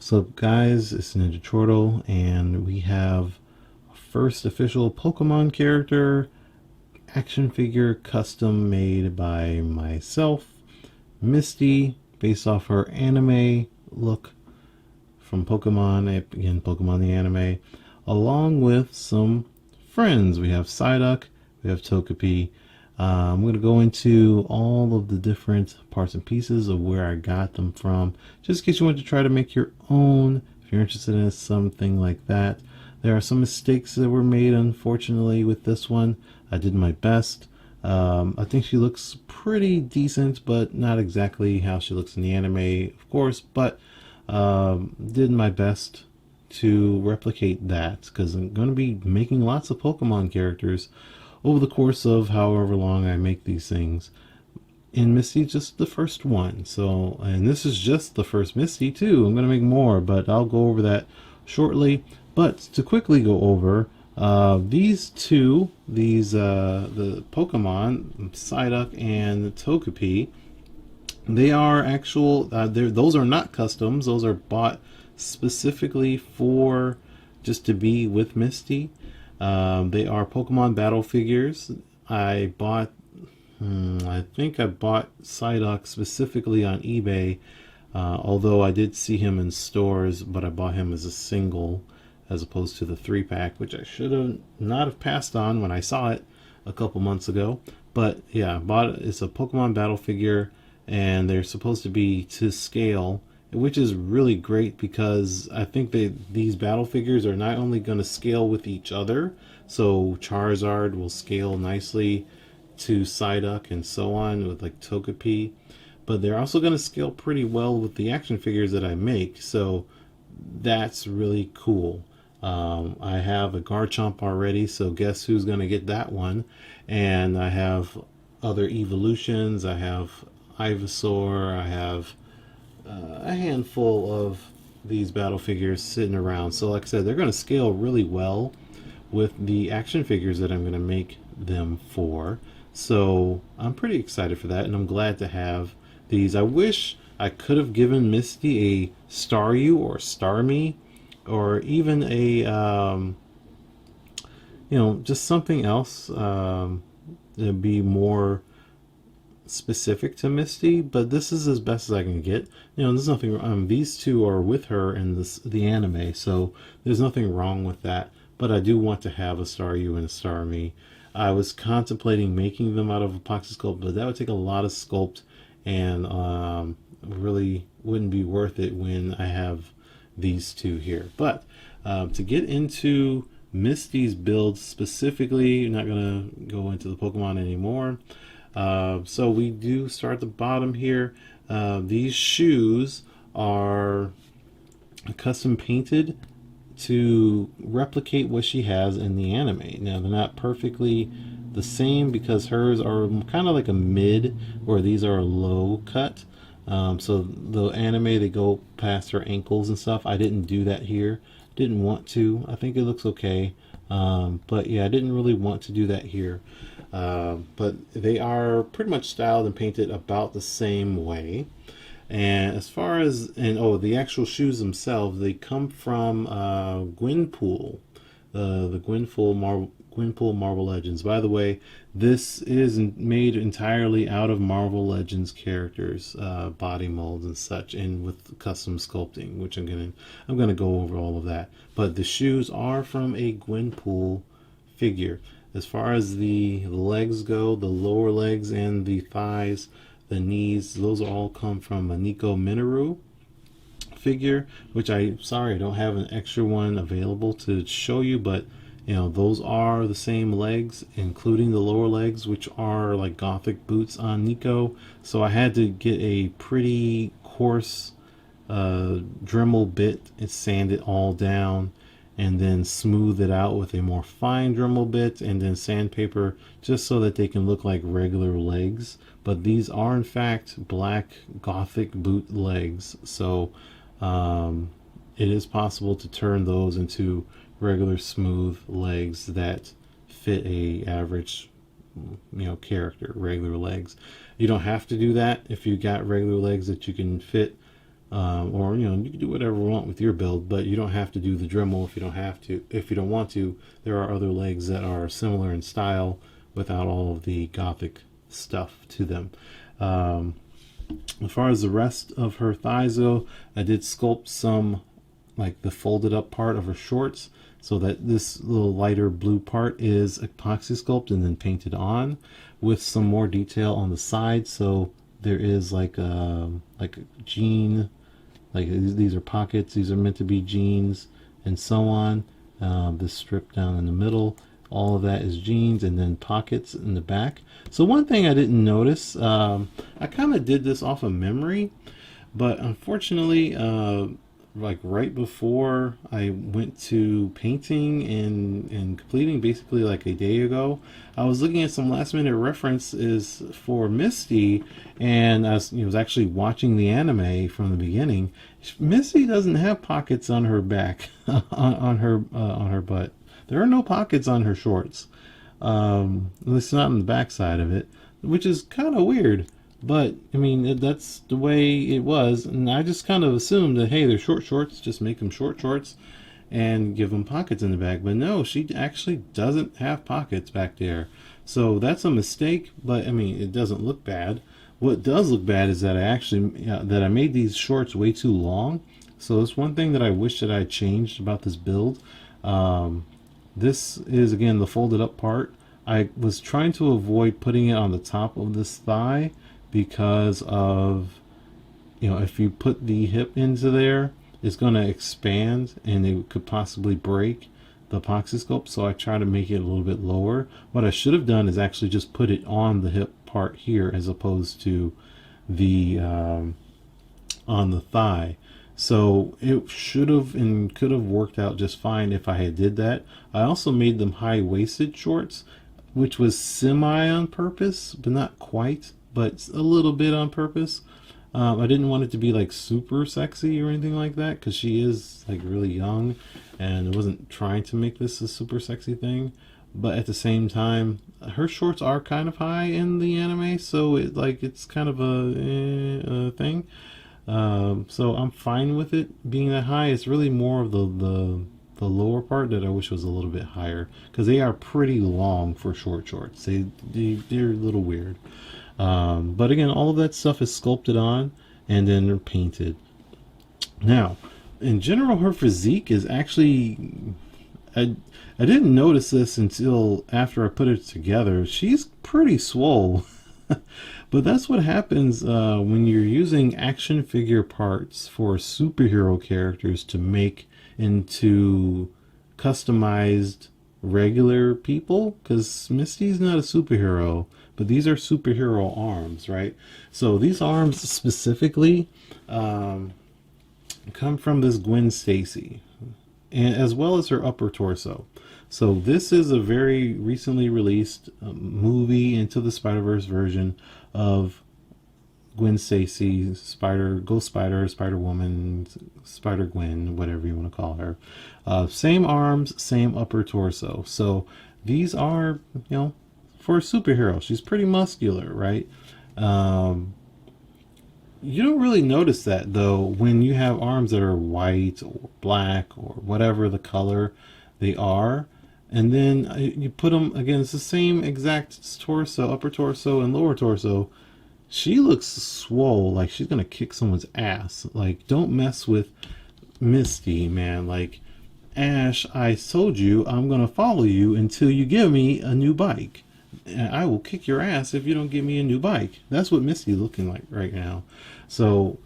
What's up, guys? It's Ninja Turtle, and we have our first official Pokemon character action figure custom made by myself, Misty, based off her anime look from Pokemon, again, Pokemon the anime, along with some friends. We have Psyduck, we have Togepi. I'm going to go into all of the different parts and pieces of where I got them from, just in case you want to try to make your own. If you're interested in something like that, there are some mistakes that were made, unfortunately, with this one. I did my best. I think she looks pretty decent, but not exactly how she looks in the anime, of course, but did my best to replicate that because I'm going to be making lots of Pokemon characters over the course of however long I make these things. And Misty just the first one. So, and this is just the first Misty too. I'm going to make more, but I'll go over that shortly. But to quickly go over these two, the Pokemon Psyduck and Togepi, they are actual. Those are not customs. Those are bought specifically for just to be with Misty. They are Pokemon battle figures. I bought. I think I bought Psyduck specifically on eBay. Although I did see him in stores, but I bought him as a single as opposed to the 3-pack, which I should have not have passed on when I saw it a couple months ago. But yeah, I bought it. It's a Pokemon battle figure, and they're supposed to be to scale, which is really great because I think these battle figures are not only going to scale with each other, so Charizard will scale nicely to Psyduck and so on with like Togepi, but they're also going to scale pretty well with the action figures that I make, so that's really cool. I have a Garchomp already, so guess who's going to get that one? And I have other evolutions. I have Ivysaur. I have a handful of these battle figures sitting around. So like I said, they're going to scale really well with the action figures that I'm going to make them for. So I'm pretty excited for that, and I'm glad to have these. I wish I could have given Misty a Staryu or Starmie, or even a just something else that'd be more specific to Misty, but this is as best as I can get. There's nothing. These two are with her in the anime, so there's nothing wrong with that. But I do want to have a Staryu and a Starmie. I was contemplating making them out of epoxy sculpt, but that would take a lot of sculpt, and really wouldn't be worth it when I have these two here. But to get into Misty's build specifically, I'm not going to go into the Pokemon anymore. So we do start at the bottom here. These shoes are custom painted to replicate what she has in the anime. Now, they're not perfectly the same because hers are kind of like a mid, where these are a low cut. So the anime, they go past her ankles and stuff. I didn't do that here. Didn't want to. I think it looks okay. But yeah, I didn't really want to do that here. But they are pretty much styled and painted about the same way. And as far as, the actual shoes themselves, they come from Gwynpool, the Gwynpool Marvel Legends. By the way, this is made entirely out of Marvel Legends characters, body molds and such, and with custom sculpting, which I'm gonna go over all of that. But the shoes are from a Gwynpool figure. As far as the legs go, the lower legs and the thighs, the knees, those all come from a Nico Minoru figure, which I don't have an extra one available to show you, but those are the same legs, including the lower legs, which are like gothic boots on Nico. So I had to get a pretty coarse Dremel bit and sand it all down, and then smooth it out with a more fine Dremel bit, and then sandpaper, just so that they can look like regular legs. But these are in fact black gothic boot legs, so it is possible to turn those into regular smooth legs that fit a average character, regular legs. You don't have to do that if you got regular legs that you can fit or you can do whatever you want with your build, but you don't have to do the Dremel if you don't want to. There are other legs that are similar in style without all of the gothic stuff to them. As far as the rest of her thighs go, I did sculpt some, like the folded up part of her shorts, so that this little lighter blue part is epoxy sculpted and then painted on, with some more detail on the side. So there is like a jean, like these are pockets, these are meant to be jeans, and so on. This strip down in the middle, all of that is jeans, and then pockets in the back. So one thing I didn't notice, I kind of did this off of memory, but unfortunately, like right before I went to painting and completing, basically like a day ago, I was looking at some last minute references for Misty, and I was actually watching the anime from the beginning. Misty doesn't have pockets on her back, on her butt. There are no pockets on her shorts, at least not on the back side of it, which is kind of weird. But I mean, that's the way it was, and I just kind of assumed that, hey, they're short shorts, just make them short shorts and give them pockets in the back. But no, she actually doesn't have pockets back there. So that's a mistake, but I mean, it doesn't look bad. What does look bad is that I made these shorts way too long. So it's one thing that I wish that I changed about this build. This is, again, the folded up part. I was trying to avoid putting it on the top of this thigh, because of, if you put the hip into there, it's going to expand and it could possibly break the epoxy sculpt. So I try to make it a little bit lower. What I should have done is actually just put it on the hip part here, as opposed to the on the thigh. So it should have and could have worked out just fine if I had did that. I also made them high-waisted shorts, which was semi on purpose, but not quite, but a little bit on purpose. I didn't want it to be like super sexy or anything like that, because she is like really young, and I wasn't trying to make this a super sexy thing. But at the same time, her shorts are kind of high in the anime, so it's kind of a thing. So I'm fine with it being that high. It's really more of the lower part that I wish was a little bit higher, because they are pretty long for short shorts. They're a little weird. But again, all of that stuff is sculpted on and then painted. Now, in general, her physique is actually, I didn't notice this until after I put it together. She's pretty swole. But that's what happens when you're using action figure parts for superhero characters to make into customized regular people, because Misty's not a superhero, but these are superhero arms, right? So these arms specifically come from this Gwen Stacy, and as well as her upper torso. So this is a very recently released movie, Into the Spider-Verse version of Gwen Stacy, Ghost Spider, Spider-Woman, Spider-Gwen, whatever you want to call her. Same arms, same upper torso. So these are, for a superhero. She's pretty muscular, right? You don't really notice that, though, when you have arms that are white or black or whatever the color they are. And then you put them, again, it's the same exact torso, upper torso and lower torso. She looks swole, like she's going to kick someone's ass. Like, don't mess with Misty, man. Like, Ash, I told you I'm going to follow you until you give me a new bike. And I will kick your ass if you don't give me a new bike. That's what Misty's looking like right now. So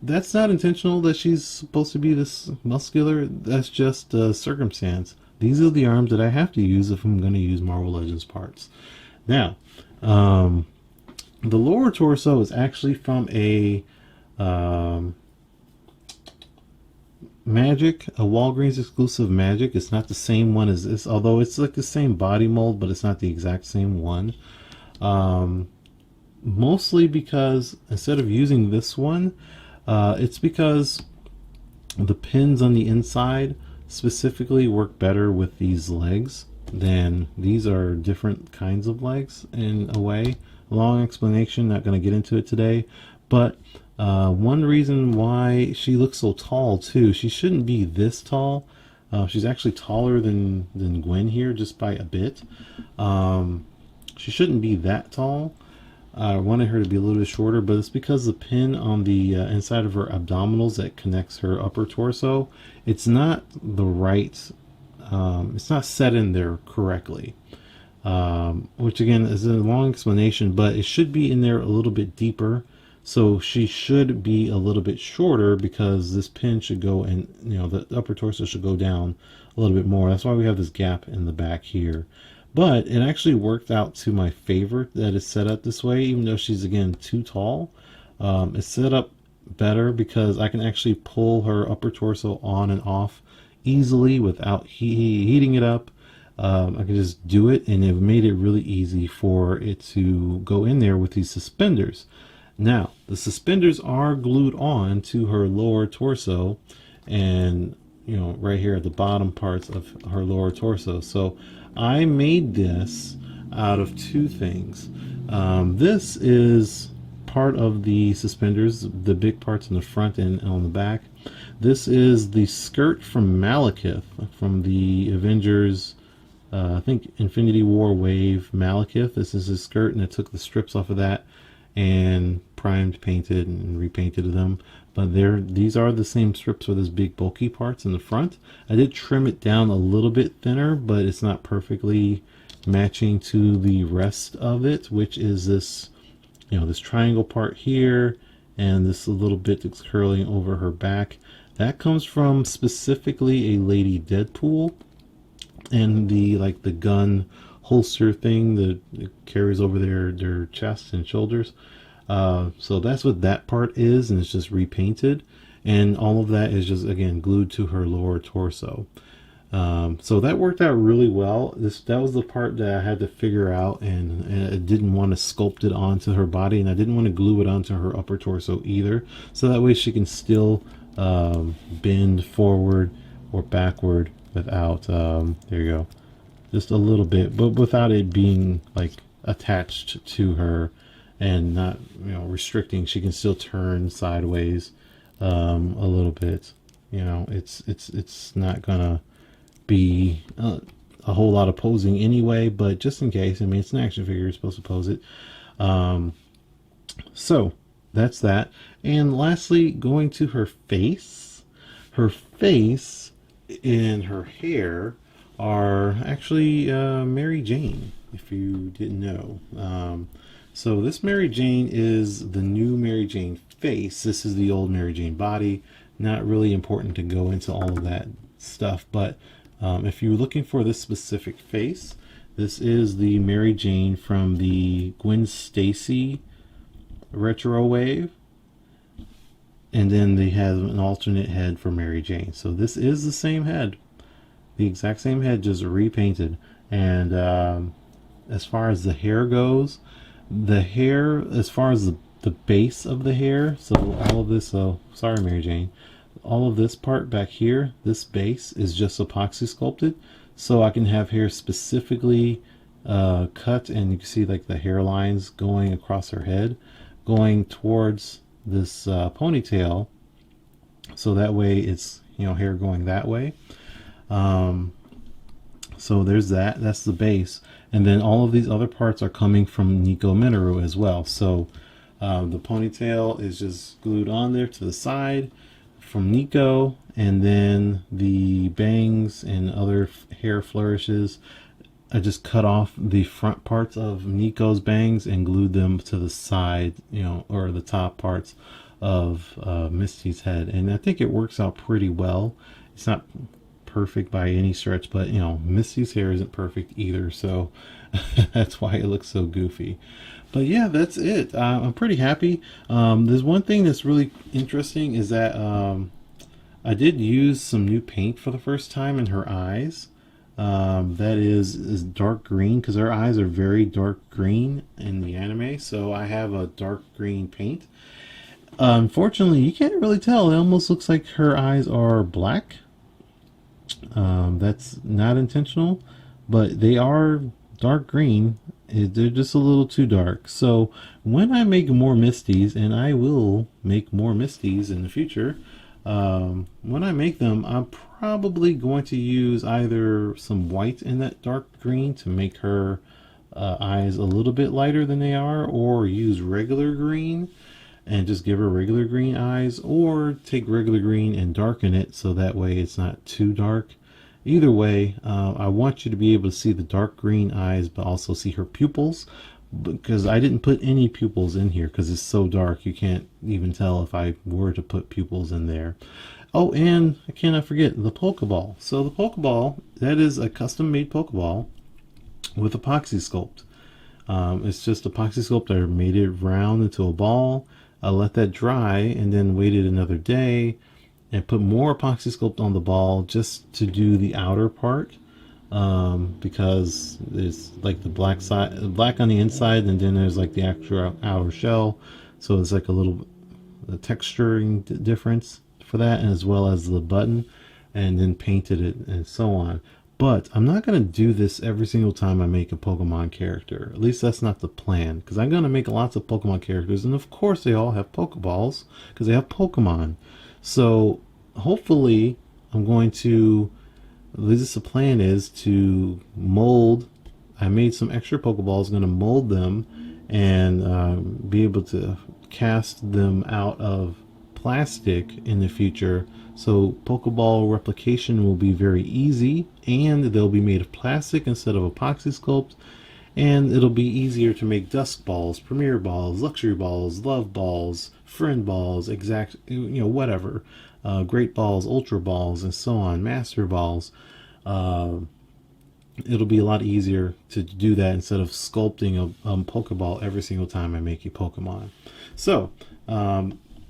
that's not intentional that she's supposed to be this muscular. That's just a circumstance. These are the arms that I have to use if I'm going to use Marvel Legends parts. Now, the lower torso is actually from a Magic, a Walgreens exclusive Magic. It's not the same one as this, although it's like the same body mold, but it's not the exact same one. Mostly because instead of using this one, it's because the pins on the inside specifically work better with these legs than these are different kinds of legs in a way. Long explanation, not going to get into it today, but One reason why she looks so tall too, she shouldn't be this tall. She's actually taller than Gwen here, just by a bit. Um, she shouldn't be that tall. I wanted her to be a little bit shorter, but it's because the pin on the inside of her abdominals that connects her upper torso, it's not the right, it's not set in there correctly. Which again is a long explanation, but it should be in there a little bit deeper. So she should be a little bit shorter because this pin should go and, you know, the upper torso should go down a little bit more. That's why we have this gap in the back here. But it actually worked out to my favor that it's set up this way, even though she's again too tall. It's set up better because I can actually pull her upper torso on and off easily without heating it up. I can just do it, and it made it really easy for it to go in there with these suspenders. Now, the suspenders are glued on to her lower torso and, you know, right here at the bottom parts of her lower torso. So I made this out of two things. This is part of the suspenders, the big parts in the front and on the back. This is the skirt from Malekith from the Avengers, I think Infinity War Wave Malekith. This is his skirt, and I took the strips off of that and primed, painted, and repainted them. But these are the same strips with those big bulky parts in the front. I did trim it down a little bit thinner, but it's not perfectly matching to the rest of it, which is this, you know, this triangle part here and this little bit that's curling over her back. That comes from specifically a Lady Deadpool, and the gun holster thing that carries over their chest and shoulders. So that's what that part is, and it's just repainted, and all of that is just again glued to her lower torso. So that worked out really well. That was the part that I had to figure out, and I didn't want to sculpt it onto her body, and I didn't want to glue it onto her upper torso either, so that way she can still bend forward or backward without there you go, just a little bit, but without it being like attached to her and not, you know, restricting. She can still turn sideways a little bit. You know, it's not gonna be a whole lot of posing anyway, but just in case, I mean, it's an action figure, you're supposed to pose it. So that's that. And lastly, going to her face. Her face and her hair are actually Mary Jane, if you didn't know. So this Mary Jane is the new Mary Jane face. This is the old Mary Jane body. Not really important to go into all of that stuff, but if you're looking for this specific face, this is the Mary Jane from the Gwen Stacy retro wave, and then they have an alternate head for Mary Jane. So this is the same head, the exact same head, just repainted. And as far as the hair goes, the hair, as far as the base of the hair, so all of this, so sorry Mary Jane, all of this part back here, this base is just epoxy sculpted, so I can have hair specifically cut, and you can see like the hairlines going across her head, going towards this ponytail, so that way it's, you know, hair going that way. So there's that's the base, and then all of these other parts are coming from Nico Minoru as well. So the ponytail is just glued on there to the side from Nico, and then the bangs and other hair flourishes, I just cut off the front parts of Nico's bangs and glued them to the side, you know, or the top parts of Misty's head, and I think it works out pretty well. It's not perfect by any stretch, but you know, Misty's hair isn't perfect either, so that's why it looks so goofy. But yeah, that's it. I'm pretty happy. There's one thing that's really interesting is that I did use some new paint for the first time in her eyes. That is dark green, because her eyes are very dark green in the anime, so I have a dark green paint. Unfortunately, you can't really tell. It almost looks like her eyes are black. That's not intentional, but they are dark green They're just a little too dark. So when I make more Misties, and I will make more Misties in the future, when I make them, I'm probably going to use either some white in that dark green to make her eyes a little bit lighter than they are, or use regular green and just give her regular green eyes, or take regular green and darken it so that way it's not too dark. Either way, I want you to be able to see the dark green eyes, but also see her pupils, because I didn't put any pupils in here because it's so dark you can't even tell if I were to put pupils in there. Oh, and I cannot forget the Pokeball. So the Pokeball, that is a custom made Pokeball with epoxy sculpt. It's just epoxy sculpt. I made it round into a ball. I let that dry and then waited another day and put more epoxy sculpt on the ball just to do the outer part, because it's like the black on the inside, and then there's like the actual outer shell, so it's like a little texturing difference for that, and as well as the button, and then painted it and so on. But I'm not going to do this every single time I make a Pokemon character. At least that's not the plan, because I'm going to make lots of Pokemon characters, and of course they all have Pokeballs because they have Pokemon. So hopefully I'm going to, at least the plan is to mold. I made some extra Pokeballs, going to mold them and be able to cast them out of plastic in the future. So Pokeball replication will be very easy, and they'll be made of plastic instead of epoxy sculpt, and it'll be easier to make Dusk Balls, Premier Balls, Luxury Balls, Love Balls, Friend Balls, exact, whatever, Great Balls, Ultra Balls, and so on, Master Balls. It'll be a lot easier to do that instead of sculpting a Pokeball every single time I make a Pokemon. So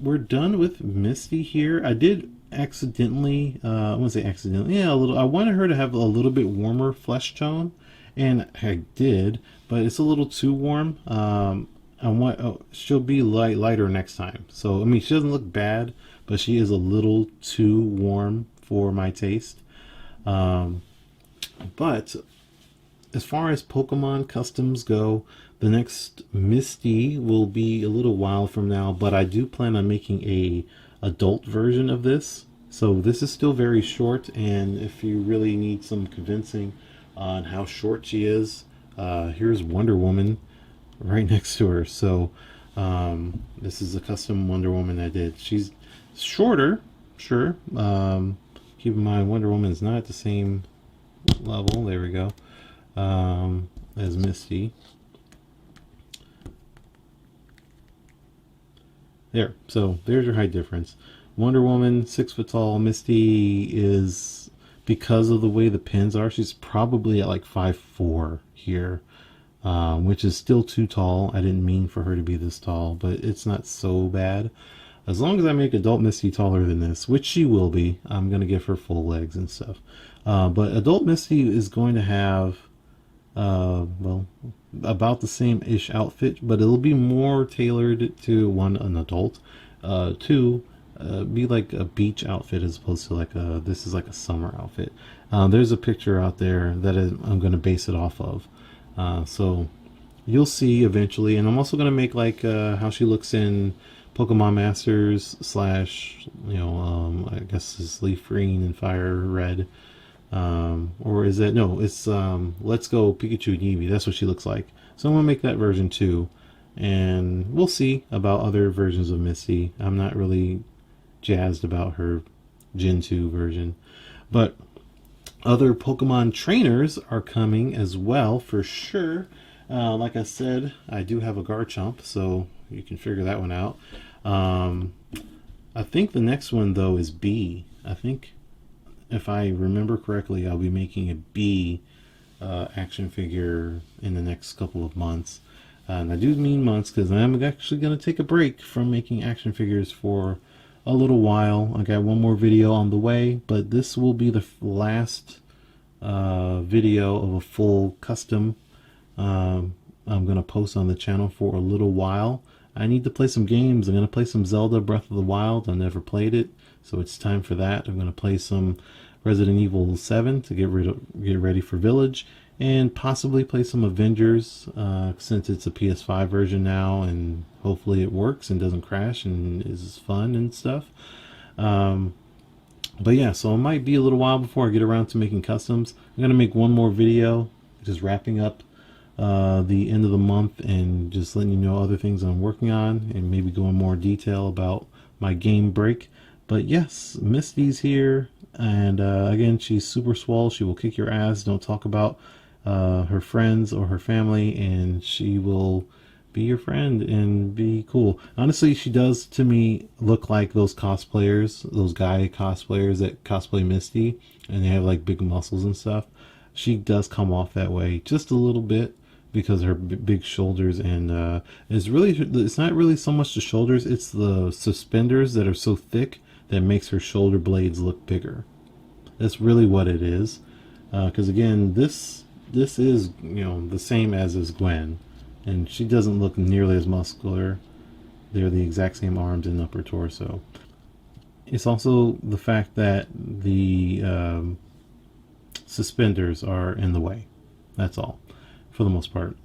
we're done with Misty here. I did accidentally, I wouldn't say accidentally, yeah, a little. I wanted her to have a little bit warmer flesh tone, and I did, but it's a little too warm. She'll be lighter next time. So I mean, she doesn't look bad, but she is a little too warm for my taste. But as far as Pokemon customs go, the next Misty will be a little while from now, but I do plan on making a adult version of this. So this is still very short, and if you really need some convincing on how short she is, here's Wonder Woman right next to her. So this is a custom Wonder Woman I did. She's shorter, sure. Keep in mind Wonder Woman is not at the same level, there we go, as Misty. There, so there's your height difference. Wonder Woman, 6 foot tall. Misty is, because of the way the pins are, she's probably at like 5'4" here, which is still too tall. I didn't mean for her to be this tall, but it's not so bad. As long as I make adult Misty taller than this, which she will be, I'm going to give her full legs and stuff. But adult Misty is going to have, well, about the same-ish outfit, but it'll be more tailored to, one, an adult, two, be like a beach outfit as opposed to like this is like a summer outfit. There's a picture out there that I'm going to base it off of. So you'll see eventually, and I'm also going to make like how she looks in Pokemon Masters / I guess it's Leaf Green and Fire Red. Or is it, no, it's Let's Go Pikachu and Eevee. That's what she looks like. So I'm going to make that version too. And we'll see about other versions of Misty. I'm not really jazzed about her Gen 2 version. But other Pokemon trainers are coming as well, for sure. Like I said, I do have a Garchomp, so you can figure that one out. I think the next one, though, is B. I think, if I remember correctly, I'll be making a B action figure in the next couple of months. And I do mean months, because I'm actually going to take a break from making action figures for a little while. I got one more video on the way, but this will be the last video of a full custom I'm going to post on the channel for a little while. I need to play some games. I'm going to play some Zelda Breath of the Wild. I never played it, so it's time for that. I'm going to play some Resident Evil 7 to get ready for Village, and possibly play some Avengers since it's a PS5 version now, and hopefully it works and doesn't crash and is fun and stuff. Um, but yeah, so it might be a little while before I get around to making customs. I'm gonna make one more video, just wrapping up the end of the month and just letting you know other things I'm working on, and maybe go in more detail about my game break. But yes, Misty's here, and again, she's super swole. She will kick your ass. Don't talk about her friends or her family, and she will be your friend and be cool. Honestly, she does to me look like those cosplayers, those guy cosplayers that cosplay Misty, and they have like big muscles and stuff. She does come off that way just a little bit because of her big shoulders, and it's not really so much the shoulders, it's the suspenders that are so thick that makes her shoulder blades look bigger. That's really what it is. Because again, this is, you know, the same as is Gwen, and she doesn't look nearly as muscular. They're the exact same arms and upper torso. It's also the fact that the suspenders are in the way. That's all, for the most part.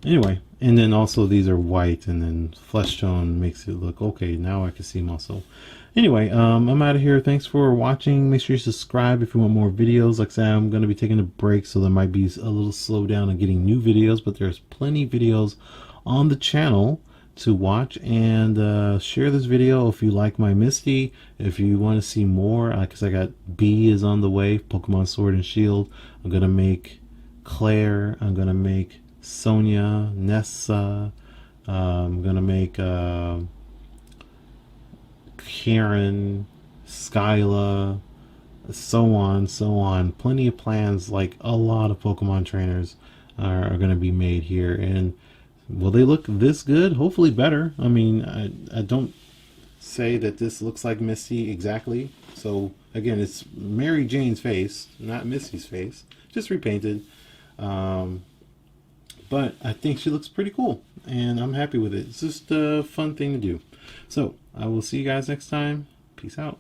Anyway, and then also these are white, and then flesh tone makes it look okay. Now I can see muscle. Anyway, I'm out of here. Thanks for watching. Make sure you subscribe if you want more videos. Like I said, I'm going to be taking a break, so there might be a little slowdown on getting new videos, but there's plenty of videos on the channel to watch. And share this video if you like my Misty. If you want to see more, because I got B is on the way, Pokemon Sword and Shield. I'm going to make Claire. I'm going to make Sonia, Nessa. I'm going to make Karen, Skyla, so on. Plenty of plans, like a lot of Pokemon trainers are going to be made here. And will they look this good? Hopefully better. I mean, I don't say that this looks like Misty exactly. So again, it's Mary Jane's face, not Misty's face, just repainted. But I think she looks pretty cool, and I'm happy with it. It's just a fun thing to do. So I will see you guys next time. Peace out.